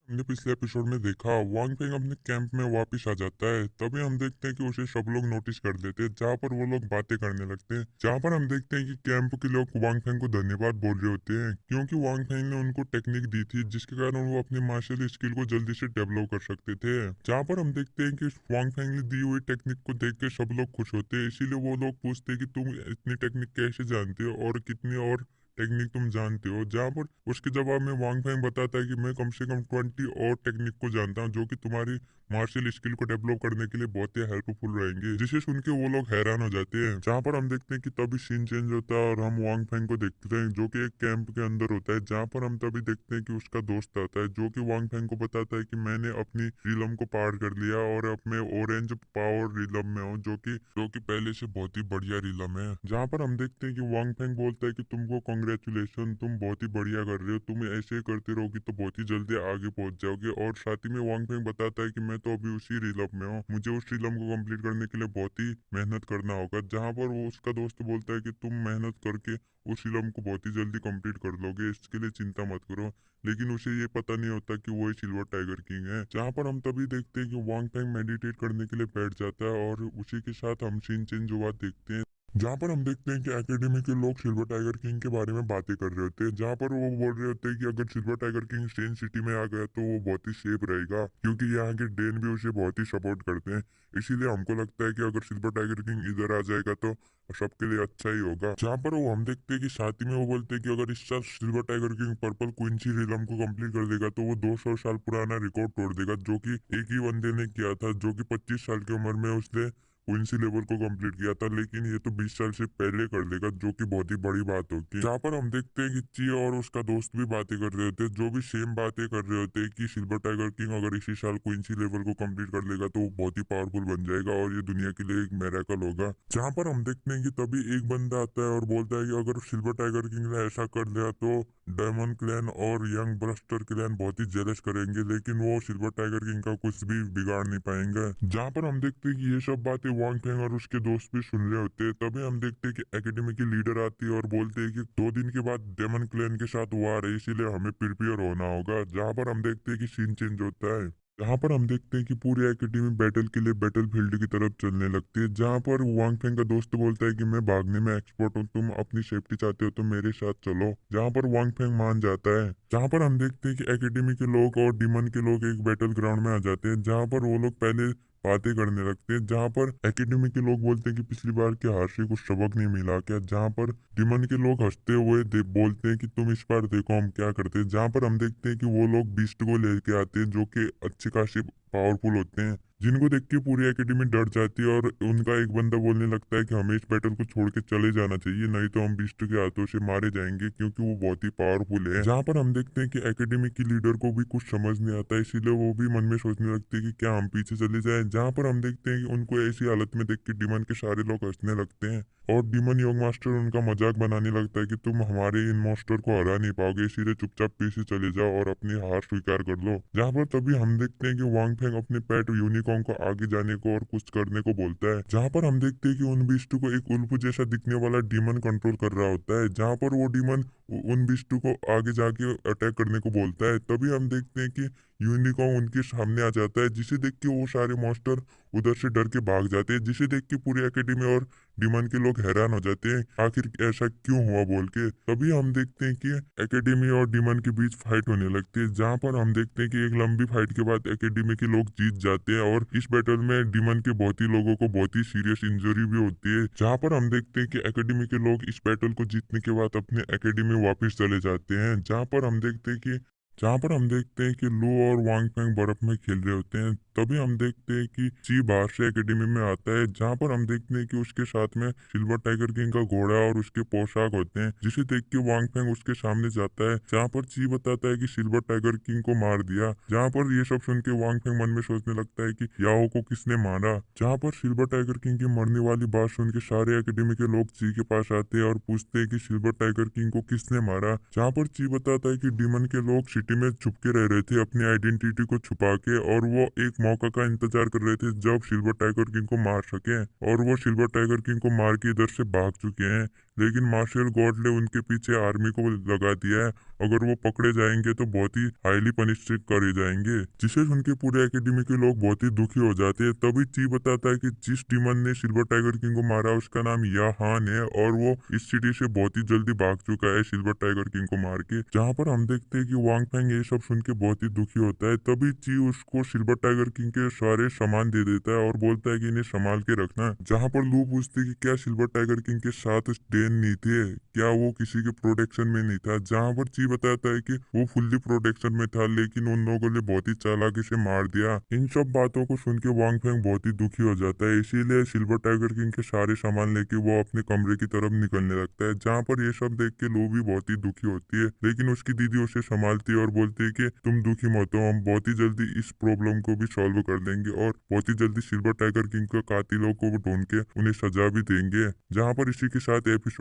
हमने पिछले एपिसोड में देखा वांग फेंग अपने कैंप में वापस आ जाता है। तभी हम देखते हैं कि उसे सब लोग नोटिस कर लेते हैं, जहाँ पर वो लोग बातें करने लगते हैं। जहाँ पर हम देखते हैं कि कैंप के लोग वांग फेंग को धन्यवाद बोल रहे होते हैं, क्योंकि वांग फेंग ने उनको टेक्निक दी थी जिसके कारण वो अपनी मार्शल स्किल को जल्दी से डेवलप कर सकते थे। जहाँ पर हम देखते हैं कि वांग फेंग ने दी हुई टेक्निक को देख के सब लोग खुश होते हैं, इसीलिए वो लोग पूछते हैं कि तुम इतनी टेक्निक कैसे जानते हो और कितनी और टेक्निक तुम जानते हो। जहाँ पर उसके जवाब में वांग फैंग बताता है कि मैं कम से कम 20 और टेक्निक को जानता हूँ, जो कि तुम्हारी मार्शल स्किल को डेवलप करने के लिए बहुत ही हेल्पफुल रहेंगे। जिसे सुन के वो लोग हैरान हो जाते हैं। जहाँ पर हम देखते हैं कि तभी सीन चेंज होता है और हम वांग फैंग को देखते हैं, जो कि एक कैंप के अंदर होता है। जहाँ पर हम तभी देखते हैं कि उसका दोस्त आता है, जो कि वांग फैंग को बताता है कि मैंने अपनी रिलम को पार कर लिया और अब मैं ऑरेंज पावर रिलम में हूँ, जो कि पहले से बहुत ही बढ़िया रिलम है। जहाँ पर हम देखते हैं कि वांग फैंग बोलता है कि तुमको कॉन्ग्रेचुलेशन, तुम बहुत ही बढ़िया कर रहे हो, तुम ऐसे ही करते रहोगी तो बहुत ही जल्दी आगे पहुंच जाओगे। और साथ ही में वांग फेंग बताता है कि मैं तो अभी उसी रिलम में हूँ, मुझे उस रिलम को कंप्लीट करने के लिए बहुत ही मेहनत करना होगा। जहाँ पर वो उसका दोस्त बोलता है कि तुम मेहनत करके उस रिलम को बहुत ही जल्दी कंप्लीट कर लोगे, इसके लिए चिंता मत करो। लेकिन उसे ये पता नहीं होता कि वो सिल्वर टाइगर किंग है। जहाँ पर हम तभी देखते हैं कि वांग फेंग मेडिटेट करने के लिए बैठ जाता है और उसी के साथ हम सीन चेंज हुआ देखते हैं। जहाँ पर हम देखते हैं कि एकेडमी के लोग सिल्वर टाइगर किंग के बारे में बातें कर रहे होते हैं। जहाँ पर वो बोल रहे होते हैं कि अगर silver tiger king Stan city में आ गया तो वो बहुत ही सेफ रहेगा, क्योंकि यहाँ के डेन भी उसे बहुत ही सपोर्ट करते हैं। इसीलिए हमको लगता है कि अगर सिल्वर टाइगर किंग इधर आ जाएगा तो सबके लिए अच्छा ही होगा। जहाँ पर वो हम देखते हैं कि साथ ही में वो बोलते हैं कि अगर इस साल silver tiger king purple Quincy realm को कंप्लीट कर देगा तो वो 200 साल पुराना रिकॉर्ड तोड़ देगा, जो कि एक ही बंदे ने किया था, जो कि 25 साल की उम्र में उसने क्विंसी लेवल को कंप्लीट किया था। लेकिन ये तो 20 साल से पहले कर देगा, जो कि बहुत ही बड़ी बात होगी। जहाँ पर हम देखते हैं कि ची और उसका दोस्त भी बातें कर रहे होते हैं, जो भी सेम बातें कर रहे होते हैं कि सिल्वर टाइगर किंग अगर इसी साल क्विंसी लेवल को कंप्लीट कर लेगा तो वो बहुत ही पावरफुल बन जाएगा और ये दुनिया के लिए एक मेरेकल होगा। जहाँ पर हम देखते हैं कि तभी एक बंदा आता है और बोलता है कि अगर सिल्वर टाइगर किंग ने ऐसा कर लिया तो डायमंड क्लैन और यंग ब्रस्टर क्लैन बहुत ही जेलस करेंगे, लेकिन वो सिल्वर टाइगर किंग का कुछ भी बिगाड़ नहीं पाएंगे। जहाँ पर हम देखते हैं कि ये सब बातें वांग फेंग और उसके दोस्त भी सुन रहे होते हैं। तभी हम देखते हैं कि एकेडमी की लीडर आती है और बोलते हैं कि 2 दिन के बाद डेमन क्लैन के साथ वार है, इसीलिए हमें प्रिपेयर होना होगा। जहाँ पर हम देखते हैं कि सीन चेंज होता है। जहाँ पर हम देखते हैं कि पूरी एकेडमी बैटल के लिए बैटल फील्ड की तरफ चलने लगती है। जहाँ पर वांग फेंग का दोस्त बोलता है कि मैं भागने में एक्सपर्ट हूँ, तुम अपनी सेफ्टी चाहते हो तो मेरे साथ चलो। जहाँ पर वांग फेंग मान जाता है। जहाँ पर हम देखते हैं कि एकेडमी के लोग और डीमन के लोग एक बैटल ग्राउंड में आ जाते हैं, जहाँ पर वो लोग पहले बातें करने लगते हैं। जहाँ पर एकेडमी के लोग बोलते हैं कि पिछली बार की हार से कुछ सबक नहीं मिला क्या। जहाँ पर डीमन के लोग हंसते हुए बोलते हैं कि तुम इस बार देखो हम क्या करते हैं। जहाँ पर हम देखते हैं कि वो लोग बीस्ट को लेके आते हैं, जो कि अच्छे खासे पावरफुल होते हैं, जिनको देख के पूरी एकेडमी डर जाती है। और उनका एक बंदा बोलने लगता है कि हमें इस बैटल को छोड़ के चले जाना चाहिए, नहीं तो हम बीस्ट के हाथों से मारे जाएंगे, क्योंकि वो बहुत ही पावरफुल है। जहाँ पर हम देखते हैं कि एकेडमी की लीडर को भी कुछ समझ नहीं आता, इसीलिए वो भी मन में सोचने लगती है कि क्या हम पीछे चले जाएं। जहाँ पर हम देखते हैं कि उनको ऐसी हालत में देख के डीमन के सारे लोग हंसने लगते हैं और डीमन योग मास्टर उनका मजाक बनाने लगता है कि तुम हमारे इन मास्टर को हरा नहीं पाओगे, इसीलिए चुपचाप पीछे चले जाओ और अपनी हार स्वीकार कर लो। जहाँ पर तभी हम देखते हैं कि वांग फेंग अपने पेट यूनिकॉर्न को आगे जाने को और कुछ करने को बोलता है। जहाँ पर हम देखते हैं कि उन बिस्टू को एक उल्फू जैसा दिखने वाला डीमन कंट्रोल कर रहा होता है। जहाँ पर वो डीमन उन बिस्टू को आगे जाके अटैक करने को बोलता है। तभी हम देखते हैं कि यूनिकॉर्न उनके सामने आ जाता है, जिसे देख के वो सारे मास्टर उधर से डर के भाग जाते हैं, जिसे देख के पूरी एकेडमी और डीमन के लोग हैरान हो जाते हैं आखिर ऐसा क्यों हुआ बोल के। तभी हम देखते हैं कि एकेडमी और डीमन के बीच फाइट होने लगती है। जहाँ पर हम देखते हैं कि एक लंबी फाइट के बाद एकेडमी के लोग जीत जाते हैं और इस बैटल में डीमन के बहुत ही लोगों को बहुत ही सीरियस इंजरी भी होती है। जहाँ पर हम देखते हैं कि एकेडमी के लोग इस बैटल को जीतने के बाद अपने एकेडमी वापस चले जाते हैं। जहाँ पर हम देखते हैं कि लू और वांग फेंग बर्फ में खेल रहे होते हैं। तभी हम देखते हैं कि ची बाहर से एकेडमी में आता है, जहाँ पर हम देखते हैं कि उसके साथ में सिल्वर टाइगर किंग का घोड़ा और उसके पोशाक होते हैं, जिसे देख के वांग फेंग उसके सामने जाता है। जहाँ पर ची बताता है कि सिल्वर टाइगर किंग को मार दिया। जहाँ पर ये सब सुन के वांग फेंग मन में सोचने लगता है कि याओ को किसने मारा। जहाँ पर सिल्वर टाइगर किंग की मरने वाली बात सुन के सारे एकेडमी के लोग ची के पास आते हैं और पूछते हैं कि सिल्वर टाइगर किंग को किसने मारा। जहाँ पर ची बताता है कि डीमन के लोग सिटी में छुप के रह रहे थे अपनी आइडेंटिटी को छुपा के, और वो एक मौका का इंतजार कर रहे थे जब सिल्वर टाइगर किंग को मार सके, और वो सिल्वर टाइगर किंग को मार के इधर से भाग चुके हैं। लेकिन मार्शल गॉड ने उनके पीछे आर्मी को लगा दिया है। अगर वो पकड़े जाएंगे तो बहुत ही हाईली पनिश करे जाएंगे, जिसे सुन के पूरे एकेडमी के लोग बहुत ही दुखी हो जाते हैं। तभी ची बताता है कि जिस डीमन ने सिल्वर टाइगर किंग को मारा उसका नाम याहान है और वो इस सिटी से बहुत ही जल्दी भाग चुका है सिल्वर टाइगर किंग को मार के। जहाँ पर हम देखते हैं कि वांग फेंग ये सब सुन के बहुत ही दुखी होता है। तभी ची उसको सिल्वर टाइगर किंग के सारे सामान दे देता है और बोलता है कि इन्हें संभाल के रखना। जहाँ पर लू पूछती है कि क्या सिल्वर टाइगर किंग के साथ डेन नहीं थे, क्या वो किसी के प्रोटेक्शन में नहीं था। जहाँ पर ची बताता है कि वो फुल्ली प्रोटेक्शन में था, लेकिन उन लोगों ने बहुत ही चालाकी से मार दिया। इन सब बातों को सुन के वांग फेंग बहुत ही दुखी हो जाता है। इसीलिए सिल्वर टाइगर किंग के सारे सामान लेके वो अपने कमरे की तरफ निकलने लगता है। जहाँ पर ये सब देख के लू भी बहुत ही दुखी होती है, लेकिन उसकी दीदी उसे संभालती है और बोलती है कि तुम दुखी मत हो, हम बहुत ही जल्दी इस प्रॉब्लम को भी सॉल्व कर देंगे और बहुत ही जल्दी सिल्वर टाइगर किंग के कातिलों को ढूंढ के उन्हें सजा भी देंगे। जहाँ पर इसी के साथ एपिसोड